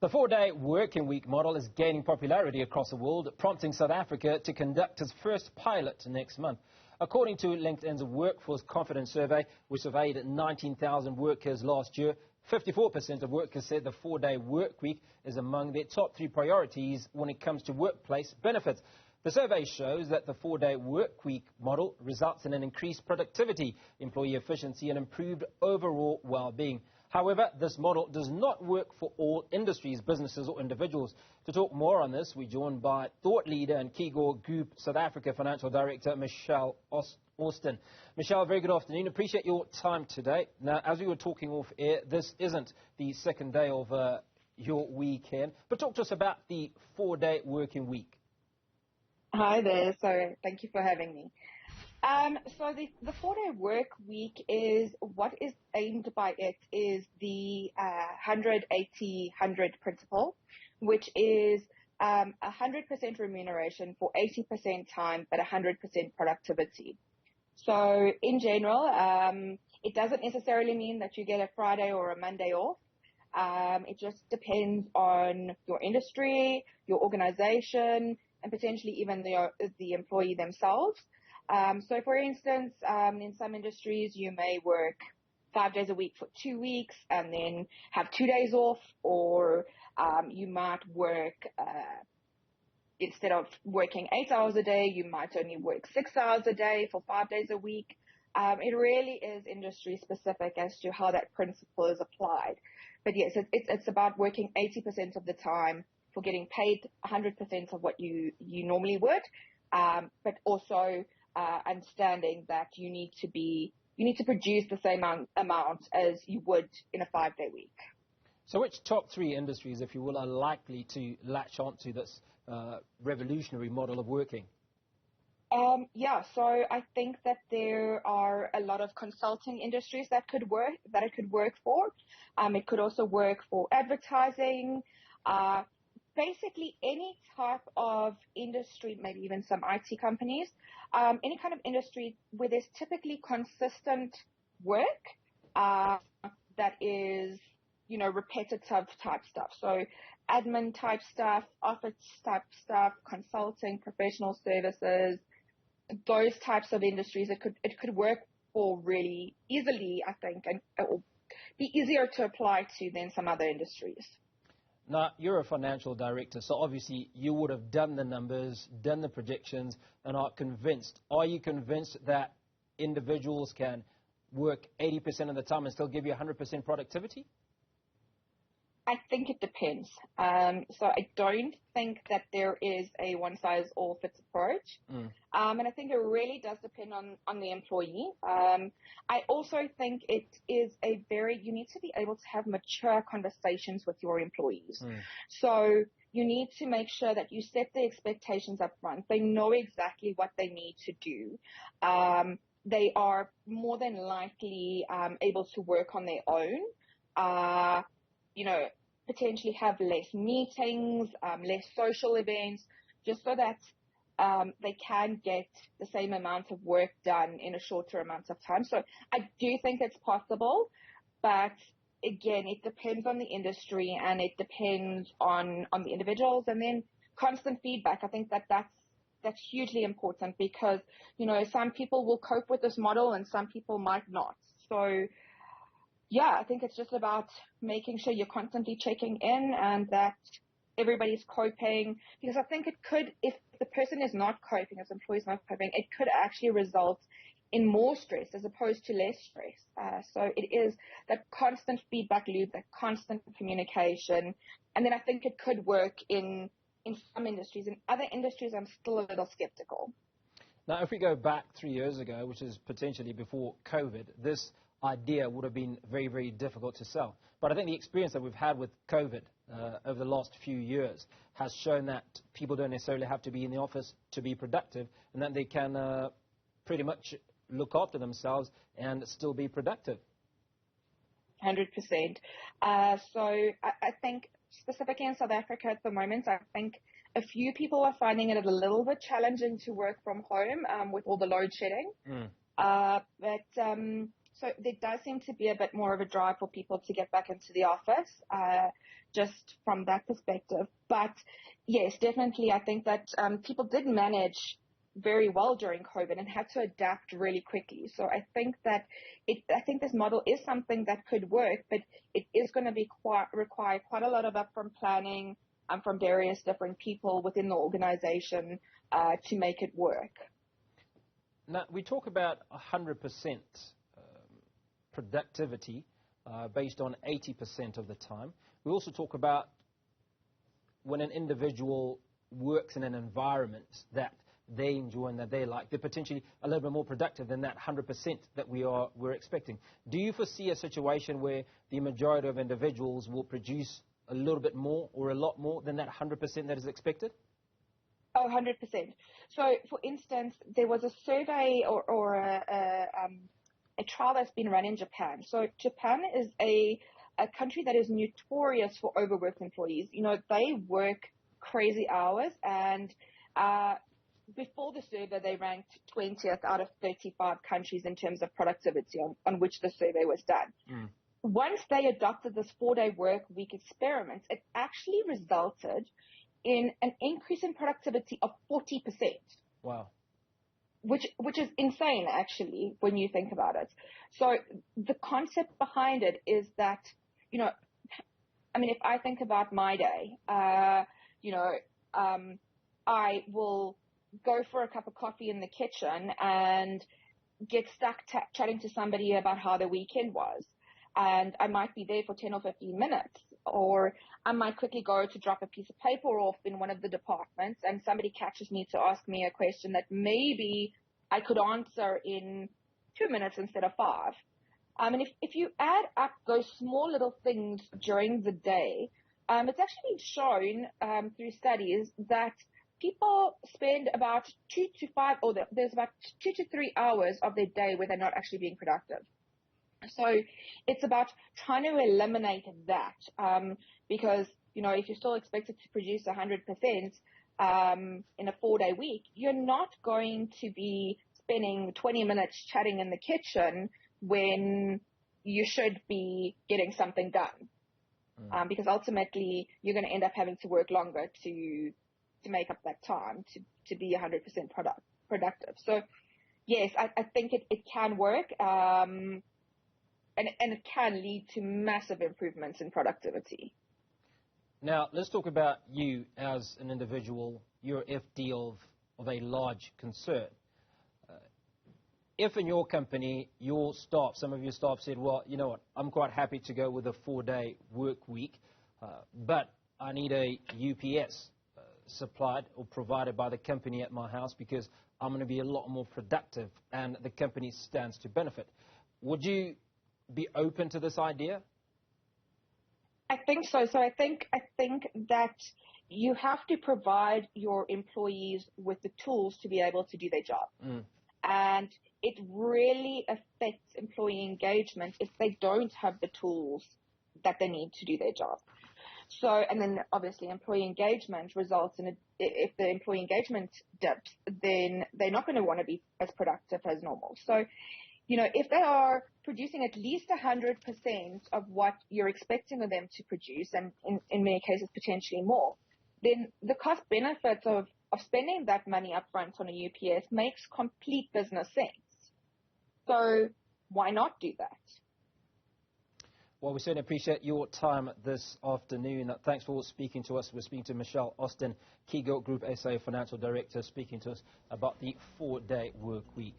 The four-day working week model is gaining popularity across the world, prompting South Africa to conduct its first pilot next month. According to LinkedIn's Workforce Confidence Survey, which surveyed 19,000 workers last year, 54% of workers said the four-day work week is among their top three priorities when it comes to workplace benefits. The survey shows that the four-day work week model results in an increased productivity, employee efficiency and improved overall well-being. However, this model does not work for all industries, businesses or individuals. To talk more on this, we're joined by thought leader and Kegor Group South Africa Financial Director, Michelle Austin. Michelle, very good afternoon. Appreciate your time today. Now, as we were talking off air, this isn't the second day of your weekend, but talk to us about the four-day working week. Hi there. So thank you for having me. So the four-day work week is what is aimed by it is the 100-80-100 principle, which is 100% remuneration for 80% time but 100% productivity. So in general, it doesn't necessarily mean that you get a Friday or a Monday off. It just depends on your industry, your organization, and potentially even the employee themselves. So for instance, in some industries, you may work 5 days a week for 2 weeks and then have 2 days off, or you might work, instead of working 8 hours a day, you might only work 6 hours a day for 5 days a week. It really is industry specific as to how that principle is applied. But yes, it's about working 80% of the time for getting paid 100% of what you normally would, but also understanding that you need to produce the same amount as you would in a 5-day week. So which top three industries, if you will, are likely to latch onto this revolutionary model of working? So I think that there are a lot of consulting industries that it could work for. It could also work for advertising, basically any type of industry, maybe even some IT companies, any kind of industry where there's typically consistent work that is, repetitive type stuff. So admin type stuff, office type stuff, consulting, professional services, those types of industries, it could work for really easily, I think, and it will be easier to apply to than some other industries. Now, you're a financial director, so obviously you would have done the numbers, done the projections, and are convinced. Are you convinced that individuals can work 80% of the time and still give you 100% productivity? I think it depends. So I don't think that there is a one-size-all-fits approach. And I think it really does depend on the employee. I also think it is you need to be able to have mature conversations with your employees. So you need to make sure that you set the expectations up front. They know exactly what they need to do. They are more than likely able to work on their own. Potentially have less meetings, less social events, just so that they can get the same amount of work done in a shorter amount of time. So I do think it's possible, but again, it depends on the industry and it depends on the individuals, and then constant feedback. I think that's hugely important because, some people will cope with this model and some people might not. So yeah, I think it's just about making sure you're constantly checking in and that everybody's coping, because I think it could, if the person is not coping, if the employee is not coping, it could actually result in more stress as opposed to less stress. So it is that constant feedback loop, that constant communication. And then I think it could work in some industries. In other industries, I'm still a little skeptical. Now, if we go back 3 years ago, which is potentially before COVID, this idea would have been very, very difficult to sell. But I think the experience that we've had with COVID over the last few years has shown that people don't necessarily have to be in the office to be productive, and that they can pretty much look after themselves and still be productive. 100%. So I think specifically in South Africa at the moment, I think a few people are finding it a little bit challenging to work from home with all the load shedding. So there does seem to be a bit more of a drive for people to get back into the office, just from that perspective. But yes, definitely, I think that people did manage very well during COVID and had to adapt really quickly. So I think that I think this model is something that could work, but it is going to be require quite a lot of upfront planning from various different people within the organization to make it work. Now, we talk about 100% productivity based on 80% of the time. We also talk about when an individual works in an environment that they enjoy and that they like, they're potentially a little bit more productive than that 100% that we're expecting. Do you foresee a situation where the majority of individuals will produce a little bit more or a lot more than that 100% that is expected? Oh, 100%. So, for instance, there was a survey or a trial that's been run in Japan. So Japan is a country that is notorious for overworked employees. You know, they work crazy hours, and before the survey, they ranked 20th out of 35 countries in terms of productivity on which the survey was done. Mm. Once they adopted this 4-day work week experiment, it actually resulted in an increase in productivity of 40%. Wow. Which is insane, actually, when you think about it. So the concept behind it is that, you know, I mean, if I think about my day, you know, I will go for a cup of coffee in the kitchen and get stuck chatting to somebody about how the weekend was. And I might be there for 10 or 15 minutes, or I might quickly go to drop a piece of paper off in one of the departments, and somebody catches me to ask me a question that maybe I could answer in 2 minutes instead of 5. And if you add up those small little things during the day, it's actually shown through studies that people spend about 2 to 5, or there's about 2 to 3 hours of their day where they're not actually being productive. So it's about trying to eliminate that, because, you know, if you're still expected to produce 100% in a 4-day week, you're not going to be spending 20 minutes chatting in the kitchen when you should be getting something done, because ultimately you're going to end up having to work longer to make up that time to be 100% productive. So yes, I think it can work. And it can lead to massive improvements in productivity. Now, let's talk about you as an individual. You're FD of a large concern. If in your company, your staff, some of your staff said, well, you know what, I'm quite happy to go with a 4-day work week, but I need a UPS supplied or provided by the company at my house because I'm going to be a lot more productive and the company stands to benefit. Would you be open to this idea? I think so. So I think that you have to provide your employees with the tools to be able to do their job. And it really affects employee engagement if they don't have the tools that they need to do their job. So, and then obviously employee engagement results in if the employee engagement dips, then they're not going to want to be as productive as normal. So, you know, if they are producing at least 100% of what you're expecting of them to produce, and in many cases potentially more, then the cost benefits of spending that money up front on a UPS makes complete business sense. So why not do that? Well, we certainly appreciate your time this afternoon. Thanks for speaking to us. We're speaking to Michelle Austin, Keygo Group SA Financial Director, speaking to us about the 4-day work week.